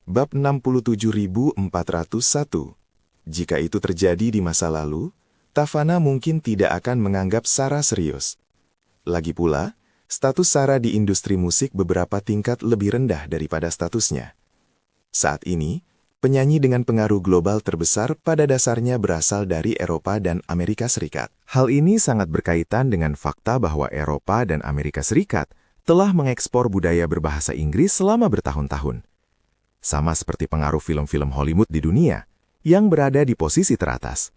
Bab 67.401. Jika itu terjadi di masa lalu, Tafana mungkin tidak akan menganggap Sarah serius. Lagi pula, status Sarah di industri musik beberapa tingkat lebih rendah daripada statusnya. Saat ini, penyanyi dengan pengaruh global terbesar pada dasarnya berasal dari Eropa dan Amerika Serikat. Hal ini sangat berkaitan dengan fakta bahwa Eropa dan Amerika Serikat telah mengekspor budaya berbahasa Inggris selama bertahun-tahun. Sama seperti pengaruh film-film Hollywood di dunia, yang berada di posisi teratas.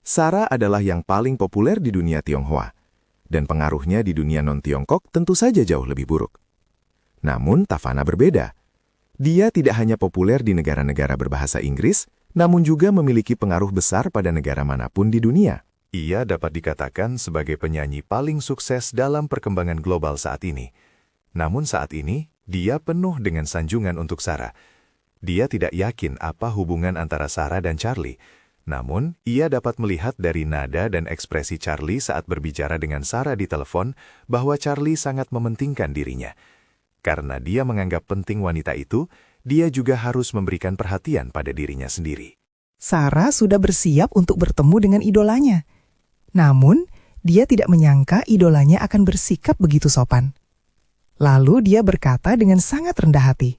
Sarah adalah yang paling populer di dunia Tionghoa, dan pengaruhnya di dunia non-Tiongkok tentu saja jauh lebih buruk. Namun Tafana berbeda. Dia tidak hanya populer di negara-negara berbahasa Inggris, namun juga memiliki pengaruh besar pada negara manapun di dunia. Ia dapat dikatakan sebagai penyanyi paling sukses dalam perkembangan global saat ini. Namun saat ini, dia penuh dengan sanjungan untuk Sarah. Dia tidak yakin apa hubungan antara Sarah dan Charlie. Namun, ia dapat melihat dari nada dan ekspresi Charlie saat berbicara dengan Sarah di telepon bahwa Charlie sangat mementingkan dirinya. Karena dia menganggap penting wanita itu, dia juga harus memberikan perhatian pada dirinya sendiri. Sarah sudah bersiap untuk bertemu dengan idolanya. Namun, dia tidak menyangka idolanya akan bersikap begitu sopan. Lalu dia berkata dengan sangat rendah hati,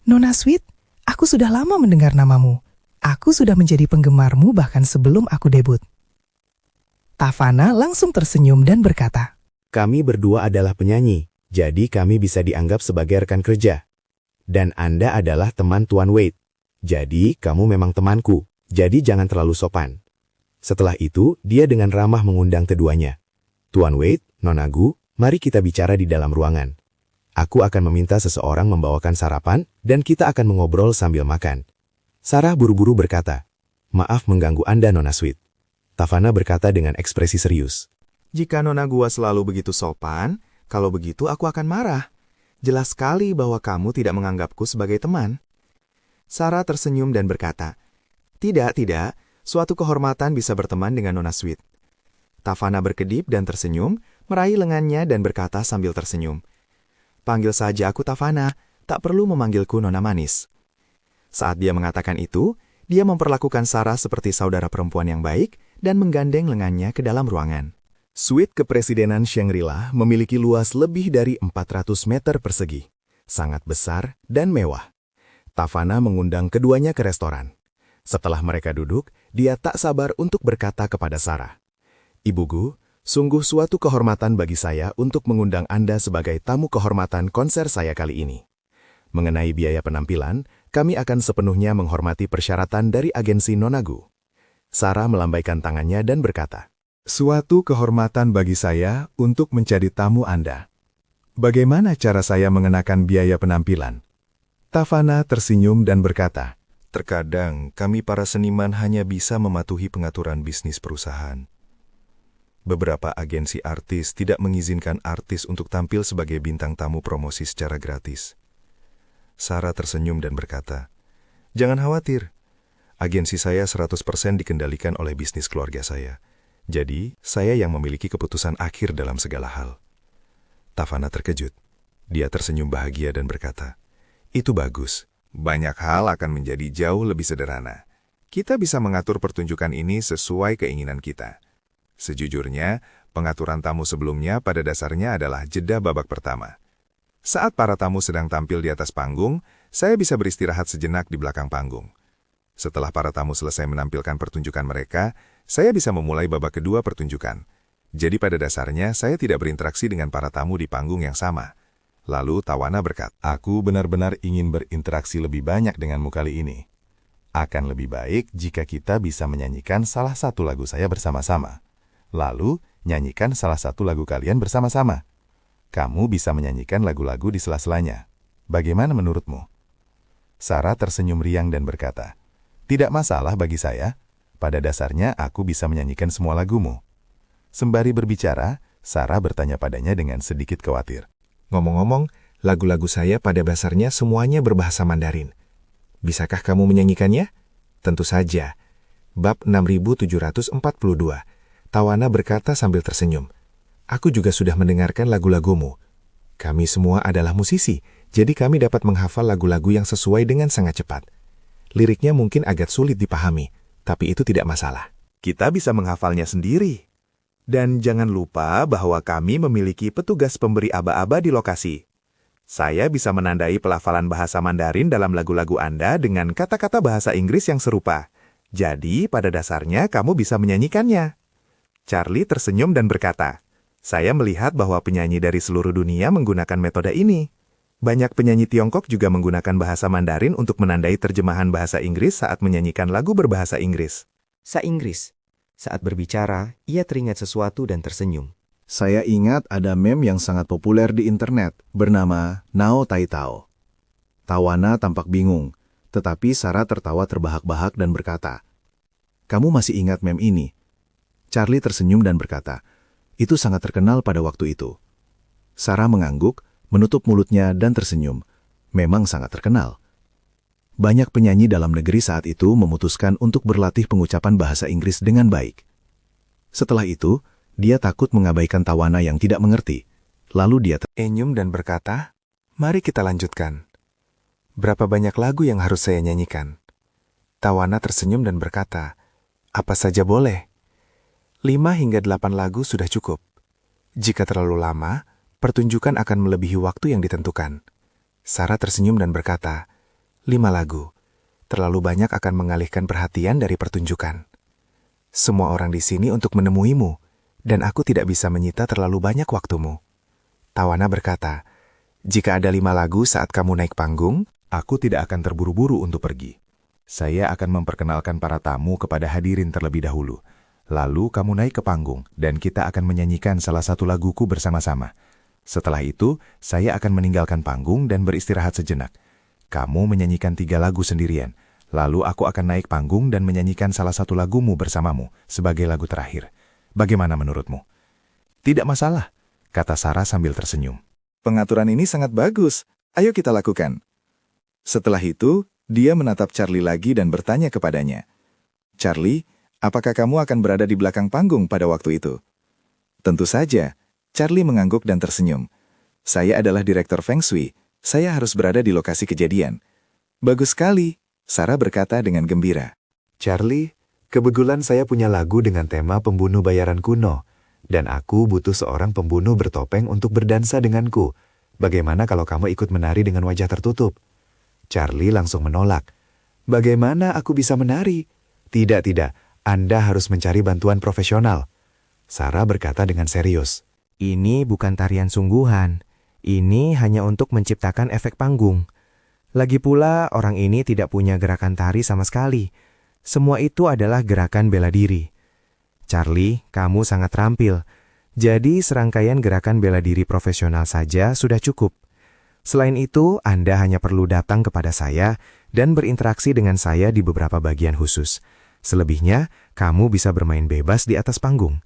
"Nona Sweet, aku sudah lama mendengar namamu. Aku sudah menjadi penggemarmu bahkan sebelum aku debut." Tafana langsung tersenyum dan berkata, "Kami berdua adalah penyanyi, jadi kami bisa dianggap sebagai rekan kerja. Dan Anda adalah teman Tuan Wade. Jadi kamu memang temanku, jadi jangan terlalu sopan." Setelah itu, dia dengan ramah mengundang keduanya. "Tuan Wade, Nona Gu, mari kita bicara di dalam ruangan. Aku akan meminta seseorang membawakan sarapan, dan kita akan mengobrol sambil makan." Sarah buru-buru berkata, "Maaf mengganggu Anda, Nona Sweet." Tafana berkata dengan ekspresi serius, Jika Nona Gua selalu begitu sopan, kalau begitu aku akan marah. Jelas sekali bahwa kamu tidak menganggapku sebagai teman. Sarah tersenyum dan berkata, Tidak, suatu kehormatan bisa berteman dengan Nona Sweet." Tafana berkedip dan tersenyum, meraih lengannya dan berkata sambil tersenyum, "Panggil saja aku Tafana, tak perlu memanggilku Nona Manis." Saat dia mengatakan itu, dia memperlakukan Sarah seperti saudara perempuan yang baik dan menggandeng lengannya ke dalam ruangan. Suite kepresidenan Shangri-La memiliki luas lebih dari 400 meter persegi, sangat besar dan mewah. Tafana mengundang keduanya ke restoran. Setelah mereka duduk, dia tak sabar untuk berkata kepada Sarah, "Ibu Gu, sungguh suatu kehormatan bagi saya untuk mengundang Anda sebagai tamu kehormatan konser saya kali ini. Mengenai biaya penampilan, kami akan sepenuhnya menghormati persyaratan dari agensi Nona Gu." Sarah melambaikan tangannya dan berkata, "Suatu kehormatan bagi saya untuk menjadi tamu Anda. Bagaimana cara saya mengenakan biaya penampilan?" Tafana tersenyum dan berkata, "Terkadang kami para seniman hanya bisa mematuhi pengaturan bisnis perusahaan. Beberapa agensi artis tidak mengizinkan artis untuk tampil sebagai bintang tamu promosi secara gratis." Sarah tersenyum dan berkata, "Jangan khawatir. Agensi saya 100% dikendalikan oleh bisnis keluarga saya. Jadi, saya yang memiliki keputusan akhir dalam segala hal." Tafana terkejut. Dia tersenyum bahagia dan berkata, "Itu bagus. Banyak hal akan menjadi jauh lebih sederhana. Kita bisa mengatur pertunjukan ini sesuai keinginan kita. Sejujurnya, pengaturan tamu sebelumnya pada dasarnya adalah jeda babak pertama. Saat para tamu sedang tampil di atas panggung, saya bisa beristirahat sejenak di belakang panggung. Setelah para tamu selesai menampilkan pertunjukan mereka, saya bisa memulai babak kedua pertunjukan. Jadi pada dasarnya, saya tidak berinteraksi dengan para tamu di panggung yang sama." Lalu Tafana berkata, "Aku benar-benar ingin berinteraksi lebih banyak denganmu kali ini. Akan lebih baik jika kita bisa menyanyikan salah satu lagu saya bersama-sama. Lalu, nyanyikan salah satu lagu kalian bersama-sama. Kamu bisa menyanyikan lagu-lagu di sela-selanya. Bagaimana menurutmu?" Sarah tersenyum riang dan berkata, "Tidak masalah bagi saya. Pada dasarnya aku bisa menyanyikan semua lagumu." Sembari berbicara, Sarah bertanya padanya dengan sedikit khawatir, "Ngomong-ngomong, lagu-lagu saya pada dasarnya semuanya berbahasa Mandarin. Bisakah kamu menyanyikannya?" "Tentu saja." Bab 6742. Tafana berkata sambil tersenyum, "Aku juga sudah mendengarkan lagu-lagumu. Kami semua adalah musisi, Jadi kami dapat menghafal lagu-lagu yang sesuai dengan sangat cepat. Liriknya mungkin agak sulit dipahami, tapi itu tidak masalah. Kita bisa menghafalnya sendiri. Dan jangan lupa bahwa kami memiliki petugas pemberi aba-aba di lokasi. Saya bisa menandai pelafalan bahasa Mandarin dalam lagu-lagu Anda dengan kata-kata bahasa Inggris yang serupa. Jadi, pada dasarnya kamu bisa menyanyikannya. Charlie tersenyum dan berkata, "Saya melihat bahwa penyanyi dari seluruh dunia menggunakan metode ini. Banyak penyanyi Tiongkok juga menggunakan bahasa Mandarin untuk menandai terjemahan bahasa Inggris saat menyanyikan lagu berbahasa Inggris." Sa-Inggris. Saat berbicara, ia teringat sesuatu dan tersenyum. Saya ingat ada meme yang sangat populer di internet bernama Nao Tai Tao. Tawana tampak bingung, tetapi Sarah tertawa terbahak-bahak dan berkata, "Kamu masih ingat meme ini?" Charlie tersenyum dan berkata, "Itu sangat terkenal pada waktu itu." Sarah mengangguk, menutup mulutnya dan tersenyum. Memang sangat terkenal. Banyak penyanyi dalam negeri saat itu memutuskan untuk berlatih pengucapan bahasa Inggris dengan baik. Setelah itu, dia takut mengabaikan Tawana yang tidak mengerti. Lalu dia Enyum dan berkata, "Mari kita lanjutkan. Berapa banyak lagu yang harus saya nyanyikan?" Tawana tersenyum dan berkata, "Apa saja boleh. 5 hingga 8 lagu sudah cukup. Jika terlalu lama, pertunjukan akan melebihi waktu yang ditentukan." Sarah tersenyum dan berkata, 5 lagu. Terlalu banyak akan mengalihkan perhatian dari pertunjukan. Semua orang di sini untuk menemuimu, dan aku tidak bisa menyita terlalu banyak waktumu." Tawana berkata, "Jika ada 5 lagu saat kamu naik panggung, Aku tidak akan terburu-buru untuk pergi. Saya akan memperkenalkan para tamu kepada hadirin terlebih dahulu. Lalu kamu naik ke panggung, dan kita akan menyanyikan salah satu laguku bersama-sama. Setelah itu, saya akan meninggalkan panggung dan beristirahat sejenak. Kamu menyanyikan 3 lagu sendirian. Lalu aku akan naik panggung dan menyanyikan salah satu lagumu bersamamu sebagai lagu terakhir. Bagaimana menurutmu?" "Tidak masalah," kata Sarah sambil tersenyum. Pengaturan ini sangat bagus. Ayo kita lakukan. Setelah itu, dia menatap Charlie lagi dan bertanya kepadanya, "Charlie, apakah kamu akan berada di belakang panggung pada waktu itu?" "Tentu saja." Charlie mengangguk dan tersenyum. "Saya adalah direktur Feng Shui. Saya harus berada di lokasi kejadian." "Bagus sekali," Sarah berkata dengan gembira. Charlie, kebetulan saya punya lagu dengan tema pembunuh bayaran kuno, dan aku butuh seorang pembunuh bertopeng untuk berdansa denganku. Bagaimana kalau kamu ikut menari dengan wajah tertutup?" Charlie langsung menolak. "Bagaimana aku bisa menari?" Tidak, Anda harus mencari bantuan profesional." Sarah berkata dengan serius. Ini bukan tarian sungguhan. Ini hanya untuk menciptakan efek panggung. Lagi pula, orang ini tidak punya gerakan tari sama sekali. Semua itu adalah gerakan bela diri. Charlie, kamu sangat terampil. Jadi, serangkaian gerakan bela diri profesional saja sudah cukup. Selain itu, Anda hanya perlu datang kepada saya dan berinteraksi dengan saya di beberapa bagian khusus. Selebihnya, kamu bisa bermain bebas di atas panggung.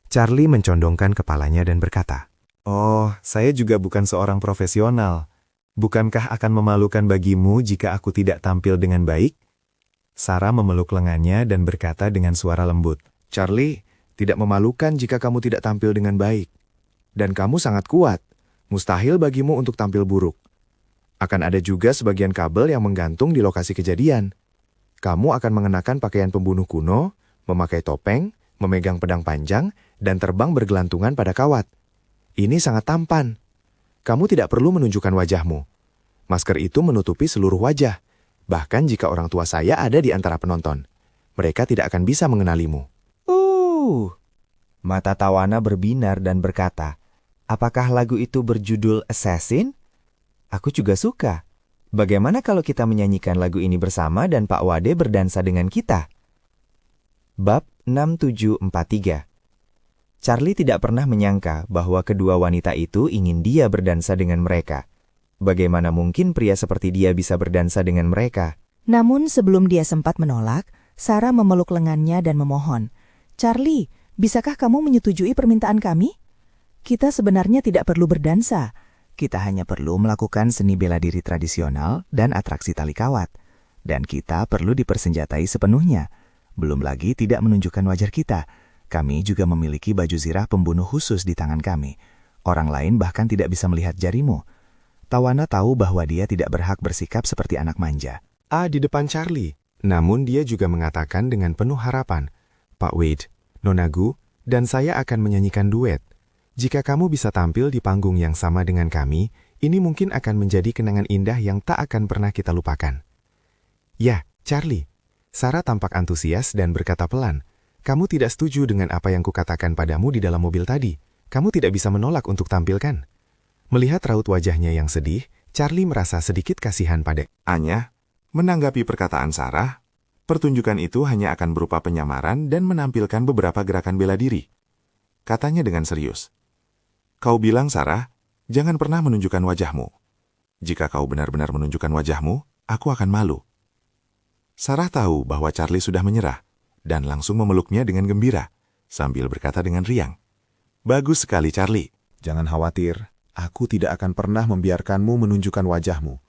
Charlie mencondongkan kepalanya dan berkata, "Oh, saya juga bukan seorang profesional. Bukankah akan memalukan bagimu jika aku tidak tampil dengan baik?" Sarah memeluk lengannya dan berkata dengan suara lembut, "Charlie, tidak memalukan jika kamu tidak tampil dengan baik. Dan kamu sangat kuat. Mustahil bagimu untuk tampil buruk. Akan ada juga sebagian kabel yang menggantung di lokasi kejadian. Kamu akan mengenakan pakaian pembunuh kuno, memakai topeng, memegang pedang panjang, dan terbang bergelantungan pada kawat. Ini sangat tampan. Kamu tidak perlu menunjukkan wajahmu. Masker itu menutupi seluruh wajah. Bahkan jika orang tua saya ada di antara penonton, mereka tidak akan bisa mengenalimu." Mata Tawana berbinar dan berkata, "Apakah lagu itu berjudul Assassin? Aku juga suka. Bagaimana kalau kita menyanyikan lagu ini bersama dan Pak Wade berdansa dengan kita?" Bab 6743. Charlie tidak pernah menyangka bahwa kedua wanita itu ingin dia berdansa dengan mereka. Bagaimana mungkin pria seperti dia bisa berdansa dengan mereka? Namun sebelum dia sempat menolak, Sarah memeluk lengannya dan memohon, "Charlie, bisakah kamu menyetujui permintaan kami? Kita sebenarnya tidak perlu berdansa. Kita hanya perlu melakukan seni bela diri tradisional dan atraksi tali kawat. Dan kita perlu dipersenjatai sepenuhnya. Belum lagi tidak menunjukkan wajah kita. Kami juga memiliki baju zirah pembunuh khusus di tangan kami. Orang lain bahkan tidak bisa melihat jarimu. Tawana tahu bahwa dia tidak berhak bersikap seperti anak manja. Di depan Charlie. Namun dia juga mengatakan dengan penuh harapan, Pak Wade, Nonagu, dan saya akan menyanyikan duet. Jika kamu bisa tampil di panggung yang sama dengan kami, ini mungkin akan menjadi kenangan indah yang tak akan pernah kita lupakan. Ya, Charlie. Sarah tampak antusias dan berkata pelan, kamu tidak setuju dengan apa yang kukatakan padamu di dalam mobil tadi. Kamu tidak bisa menolak untuk tampilkan. Melihat raut wajahnya yang sedih, Charlie merasa sedikit kasihan pada Anya, menanggapi perkataan Sarah, pertunjukan itu hanya akan berupa penyamaran dan menampilkan beberapa gerakan bela diri. Katanya dengan serius. Kau bilang, Sarah, jangan pernah menunjukkan wajahmu. Jika kau benar-benar menunjukkan wajahmu, aku akan malu. Sarah tahu bahwa Charlie sudah menyerah, dan langsung memeluknya dengan gembira, sambil berkata dengan riang. Bagus sekali, Charlie. Jangan khawatir, aku tidak akan pernah membiarkanmu menunjukkan wajahmu.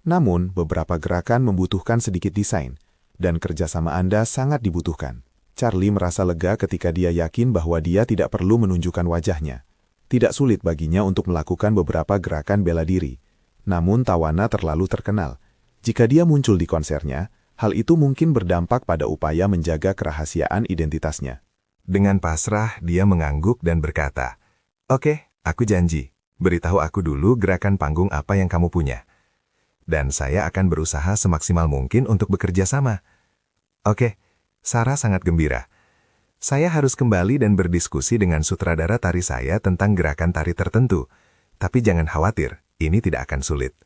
Namun, beberapa gerakan membutuhkan sedikit desain, dan kerjasama Anda sangat dibutuhkan. Charlie merasa lega ketika dia yakin bahwa dia tidak perlu menunjukkan wajahnya. Tidak sulit baginya untuk melakukan beberapa gerakan bela diri. Namun Tawana terlalu terkenal. Jika dia muncul di konsernya, hal itu mungkin berdampak pada upaya menjaga kerahasiaan identitasnya. Dengan pasrah, dia mengangguk dan berkata, Oke, aku janji. Beritahu aku dulu gerakan panggung apa yang kamu punya. Dan saya akan berusaha semaksimal mungkin untuk bekerja sama. Oke, Sarah sangat gembira. Saya harus kembali dan berdiskusi dengan sutradara tari saya tentang gerakan tari tertentu. Tapi jangan khawatir, ini tidak akan sulit.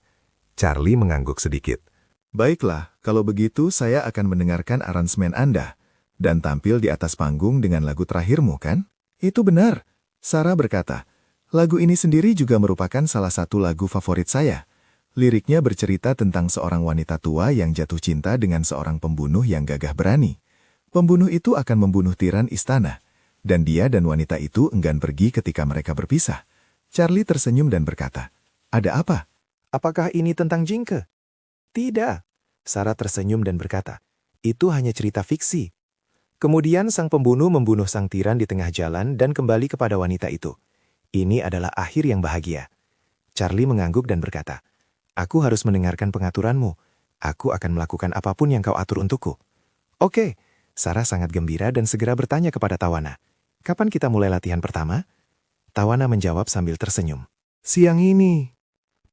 Charlie mengangguk sedikit. Baiklah, kalau begitu saya akan mendengarkan aransemen Anda dan tampil di atas panggung dengan lagu terakhirmu, kan? Itu benar, Sarah berkata. Lagu ini sendiri juga merupakan salah satu lagu favorit saya. Liriknya bercerita tentang seorang wanita tua yang jatuh cinta dengan seorang pembunuh yang gagah berani. Pembunuh itu akan membunuh tiran istana, dan dia dan wanita itu enggan pergi ketika mereka berpisah. Charlie tersenyum dan berkata, Ada apa? Apakah ini tentang Jinke? Tidak. Sarah tersenyum dan berkata, itu hanya cerita fiksi. Kemudian sang pembunuh membunuh sang tiran di tengah jalan dan kembali kepada wanita itu. Ini adalah akhir yang bahagia. Charlie mengangguk dan berkata, aku harus mendengarkan pengaturanmu. Aku akan melakukan apapun yang kau atur untukku. Oke. Sarah sangat gembira dan segera bertanya kepada Tawana, kapan kita mulai latihan pertama? Tawana menjawab sambil tersenyum. Siang ini.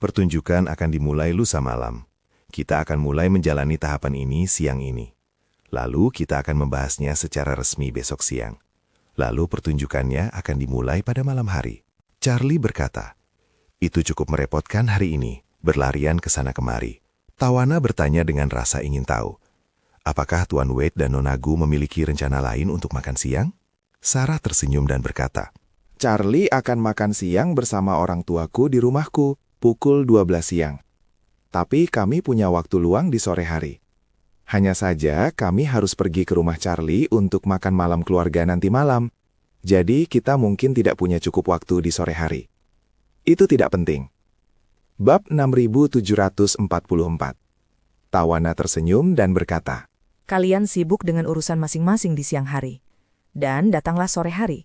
Pertunjukan akan dimulai lusa malam. Kita akan mulai menjalani tahapan ini siang ini. Lalu kita akan membahasnya secara resmi besok siang. Lalu pertunjukannya akan dimulai pada malam hari. Charlie berkata, itu cukup merepotkan hari ini, berlarian ke sana kemari. Tawana bertanya dengan rasa ingin tahu. Apakah Tuan Wade dan Nonagu memiliki rencana lain untuk makan siang? Sarah tersenyum dan berkata, Charlie akan makan siang bersama orang tuaku di rumahku, pukul 12 siang. Tapi kami punya waktu luang di sore hari. Hanya saja kami harus pergi ke rumah Charlie untuk makan malam keluarga nanti malam. Jadi kita mungkin tidak punya cukup waktu di sore hari. Itu tidak penting. Bab 6744. Tawana tersenyum dan berkata, Kalian sibuk dengan urusan masing-masing di siang hari. Dan datanglah sore hari.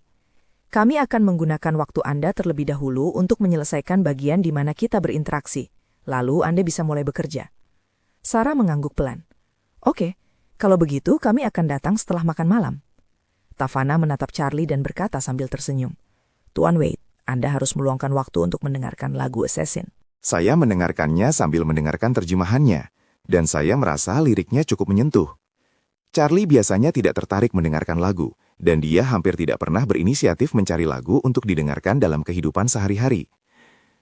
Kami akan menggunakan waktu Anda terlebih dahulu untuk menyelesaikan bagian di mana kita berinteraksi. Lalu Anda bisa mulai bekerja. Sarah mengangguk pelan. Oke, kalau begitu kami akan datang setelah makan malam. Tawana menatap Charlie dan berkata sambil tersenyum. Tuan Wade, Anda harus meluangkan waktu untuk mendengarkan lagu Assassin. Saya mendengarkannya sambil mendengarkan terjemahannya, dan saya merasa liriknya cukup menyentuh. Charlie biasanya tidak tertarik mendengarkan lagu, dan dia hampir tidak pernah berinisiatif mencari lagu untuk didengarkan dalam kehidupan sehari-hari.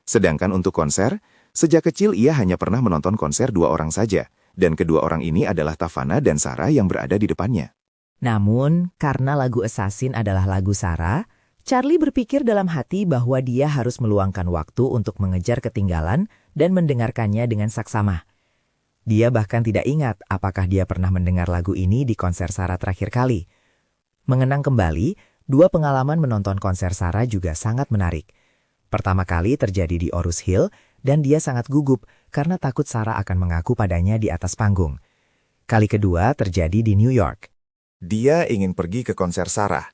Sedangkan untuk konser, sejak kecil ia hanya pernah menonton konser 2 orang saja, dan kedua orang ini adalah Tawana dan Sarah yang berada di depannya. Namun, karena lagu Assassin adalah lagu Sarah, Charlie berpikir dalam hati bahwa dia harus meluangkan waktu untuk mengejar ketinggalan dan mendengarkannya dengan saksama. Dia bahkan tidak ingat apakah dia pernah mendengar lagu ini di konser Sarah terakhir kali. Mengenang kembali, 2 pengalaman menonton konser Sarah juga sangat menarik. Pertama kali terjadi di Orus Hill, dan dia sangat gugup karena takut Sarah akan mengaku padanya di atas panggung. Kali kedua terjadi di New York. Dia ingin pergi ke konser Sarah.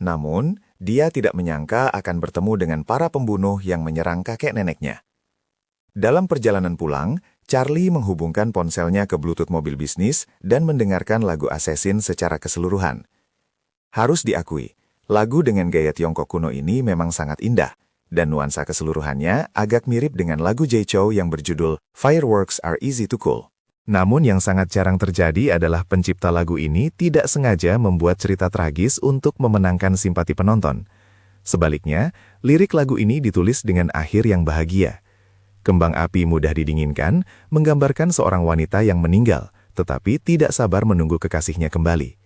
Namun, dia tidak menyangka akan bertemu dengan para pembunuh yang menyerang kakek neneknya. Dalam perjalanan pulang, Charlie menghubungkan ponselnya ke Bluetooth mobil bisnis dan mendengarkan lagu Assassin secara keseluruhan. Harus diakui, lagu dengan gaya Tiongkok kuno ini memang sangat indah, dan nuansa keseluruhannya agak mirip dengan lagu Jay Chou yang berjudul Fireworks Are Easy to Cool. Namun yang sangat jarang terjadi adalah pencipta lagu ini tidak sengaja membuat cerita tragis untuk memenangkan simpati penonton. Sebaliknya, lirik lagu ini ditulis dengan akhir yang bahagia. Kembang api mudah didinginkan, menggambarkan seorang wanita yang meninggal, tetapi tidak sabar menunggu kekasihnya kembali.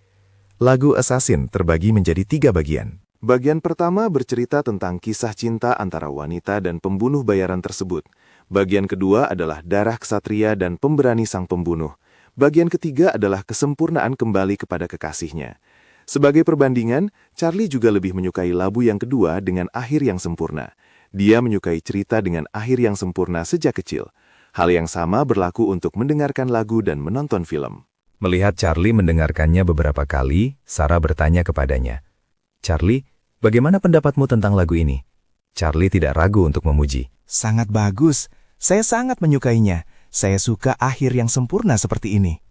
Lagu Assassin terbagi menjadi 3 bagian. Bagian pertama bercerita tentang kisah cinta antara wanita dan pembunuh bayaran tersebut. Bagian kedua adalah darah ksatria dan pemberani sang pembunuh. Bagian ketiga adalah kesempurnaan kembali kepada kekasihnya. Sebagai perbandingan, Charlie juga lebih menyukai labu yang kedua dengan akhir yang sempurna. Dia menyukai cerita dengan akhir yang sempurna sejak kecil. Hal yang sama berlaku untuk mendengarkan lagu dan menonton film. Melihat Charlie mendengarkannya beberapa kali, Sarah bertanya kepadanya, "Charlie, bagaimana pendapatmu tentang lagu ini?" Charlie tidak ragu untuk memuji. Sangat bagus. Saya sangat menyukainya. Saya suka akhir yang sempurna seperti ini.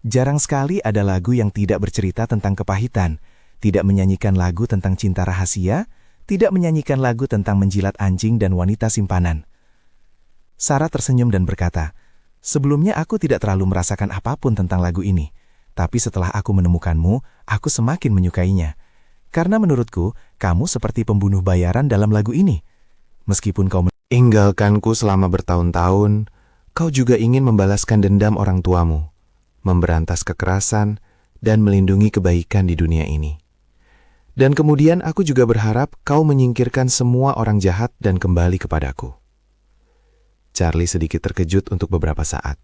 Jarang sekali ada lagu yang tidak bercerita tentang kepahitan, tidak menyanyikan lagu tentang cinta rahasia, tidak menyanyikan lagu tentang menjilat anjing dan wanita simpanan. Sarah tersenyum dan berkata, "Sebelumnya aku tidak terlalu merasakan apapun tentang lagu ini, tapi setelah aku menemukanmu, aku semakin menyukainya. Karena menurutku, kamu seperti pembunuh bayaran dalam lagu ini. Meskipun kau Inggalkanku selama bertahun-tahun, kau juga ingin membalaskan dendam orang tuamu, memberantas kekerasan, dan melindungi kebaikan di dunia ini. Dan kemudian aku juga berharap kau menyingkirkan semua orang jahat dan kembali kepadaku." Charlie sedikit terkejut untuk beberapa saat.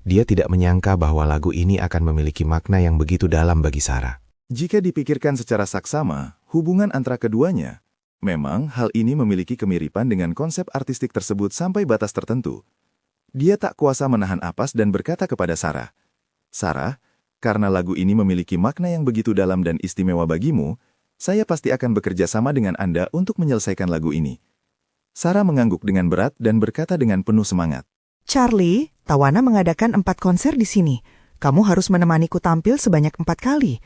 Dia tidak menyangka bahwa lagu ini akan memiliki makna yang begitu dalam bagi Sarah. Jika dipikirkan secara saksama, hubungan antara keduanya, memang hal ini memiliki kemiripan dengan konsep artistik tersebut sampai batas tertentu. Dia tak kuasa menahan napas dan berkata kepada Sarah, "Sarah, karena lagu ini memiliki makna yang begitu dalam dan istimewa bagimu, saya pasti akan bekerja sama dengan Anda untuk menyelesaikan lagu ini." Sarah mengangguk dengan berat dan berkata dengan penuh semangat, Charlie, Tawana mengadakan 4 konser di sini. Kamu harus menemaniku tampil sebanyak 4 kali.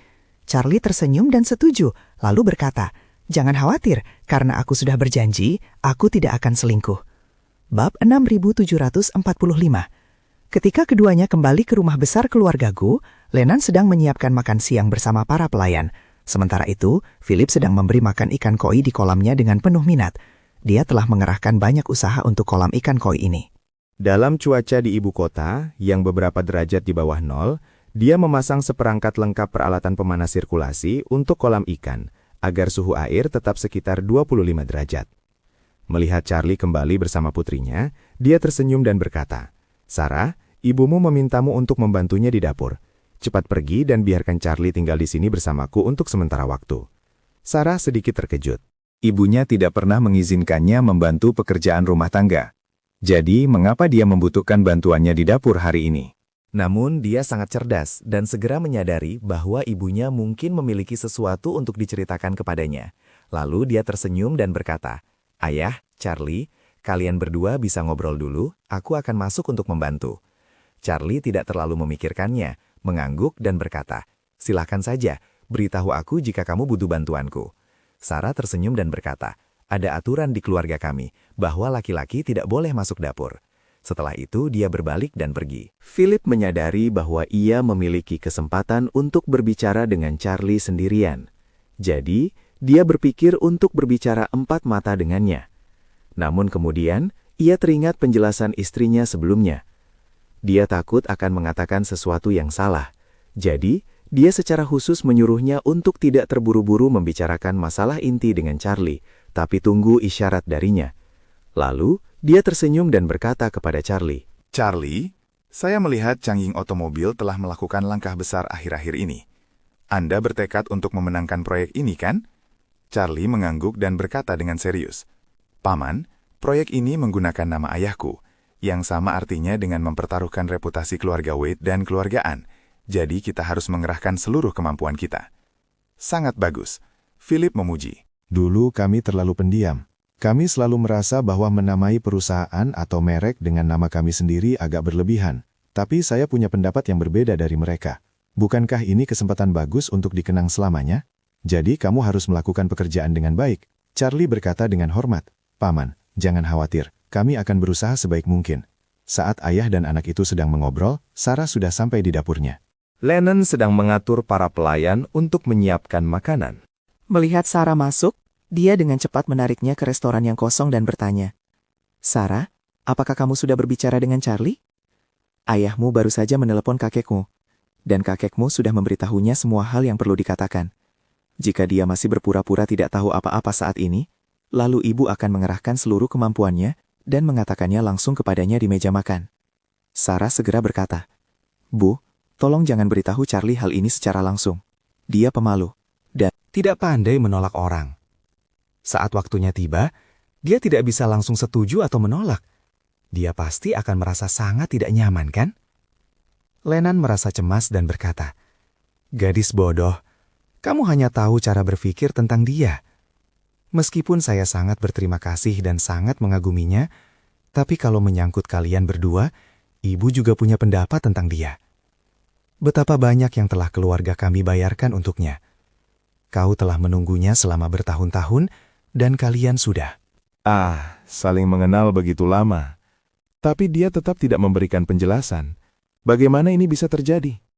Charlie tersenyum dan setuju, lalu berkata, "Jangan khawatir, karena aku sudah berjanji, aku tidak akan selingkuh." Bab 6745. Ketika keduanya kembali ke rumah besar keluarga Gu, Lennon sedang menyiapkan makan siang bersama para pelayan. Sementara itu, Philip sedang memberi makan ikan koi di kolamnya dengan penuh minat. Dia telah mengerahkan banyak usaha untuk kolam ikan koi ini. Dalam cuaca di ibu kota, yang beberapa derajat di bawah nol, dia memasang seperangkat lengkap peralatan pemanas sirkulasi untuk kolam ikan, agar suhu air tetap sekitar 25 derajat. Melihat Charlie kembali bersama putrinya, dia tersenyum dan berkata, "Sarah, ibumu memintamu untuk membantunya di dapur. Cepat pergi dan biarkan Charlie tinggal di sini bersamaku untuk sementara waktu." Sarah sedikit terkejut. Ibunya tidak pernah mengizinkannya membantu pekerjaan rumah tangga. Jadi, mengapa dia membutuhkan bantuannya di dapur hari ini? Namun dia sangat cerdas dan segera menyadari bahwa ibunya mungkin memiliki sesuatu untuk diceritakan kepadanya. Lalu dia tersenyum dan berkata, "Ayah, Charlie, kalian berdua bisa ngobrol dulu, aku akan masuk untuk membantu." Charlie tidak terlalu memikirkannya, mengangguk dan berkata, "Silakan saja, beritahu aku jika kamu butuh bantuanku." Sarah tersenyum dan berkata, "Ada aturan di keluarga kami, bahwa laki-laki tidak boleh masuk dapur." Setelah itu dia berbalik dan pergi. Philip menyadari bahwa ia memiliki kesempatan untuk berbicara dengan Charlie sendirian. Jadi, dia berpikir untuk berbicara empat mata dengannya. Namun kemudian, ia teringat penjelasan istrinya sebelumnya. Dia takut akan mengatakan sesuatu yang salah. Jadi, dia secara khusus menyuruhnya untuk tidak terburu-buru membicarakan masalah inti dengan Charlie, tapi tunggu isyarat darinya. Lalu, dia tersenyum dan berkata kepada Charlie, "Charlie, saya melihat Changying Otomobil telah melakukan langkah besar akhir-akhir ini. Anda bertekad untuk memenangkan proyek ini, kan?" Charlie mengangguk dan berkata dengan serius, "Paman, proyek ini menggunakan nama ayahku, yang sama artinya dengan mempertaruhkan reputasi keluarga Wade dan keluarga Ann. Jadi kita harus mengerahkan seluruh kemampuan kita." "Sangat bagus," Philip memuji. Dulu kami terlalu pendiam. Kami selalu merasa bahwa menamai perusahaan atau merek dengan nama kami sendiri agak berlebihan. Tapi saya punya pendapat yang berbeda dari mereka. Bukankah ini kesempatan bagus untuk dikenang selamanya? Jadi kamu harus melakukan pekerjaan dengan baik. Charlie berkata dengan hormat. Paman, jangan khawatir. Kami akan berusaha sebaik mungkin. Saat ayah dan anak itu sedang mengobrol, Sarah sudah sampai di dapurnya. Lennon sedang mengatur para pelayan untuk menyiapkan makanan. Melihat Sarah masuk, dia dengan cepat menariknya ke restoran yang kosong dan bertanya, "Sarah, apakah kamu sudah berbicara dengan Charlie? Ayahmu baru saja menelepon kakekmu, dan kakekmu sudah memberitahunya semua hal yang perlu dikatakan. Jika dia masih berpura-pura tidak tahu apa-apa saat ini, lalu ibu akan mengerahkan seluruh kemampuannya dan mengatakannya langsung kepadanya di meja makan." Sarah segera berkata, "Bu, tolong jangan beritahu Charlie hal ini secara langsung. Dia pemalu dan Tidak pandai menolak orang. Saat waktunya tiba, dia tidak bisa langsung setuju atau menolak. Dia pasti akan merasa sangat tidak nyaman, kan? Lennon merasa cemas dan berkata, "Gadis bodoh, kamu hanya tahu cara berpikir tentang dia. Meskipun saya sangat berterima kasih dan sangat mengaguminya, tapi kalau menyangkut kalian berdua, ibu juga punya pendapat tentang dia. Betapa banyak yang telah keluarga kami bayarkan untuknya. Kau telah menunggunya selama bertahun-tahun, dan kalian sudah." Saling mengenal begitu lama. Tapi dia tetap tidak memberikan penjelasan. Bagaimana ini bisa terjadi?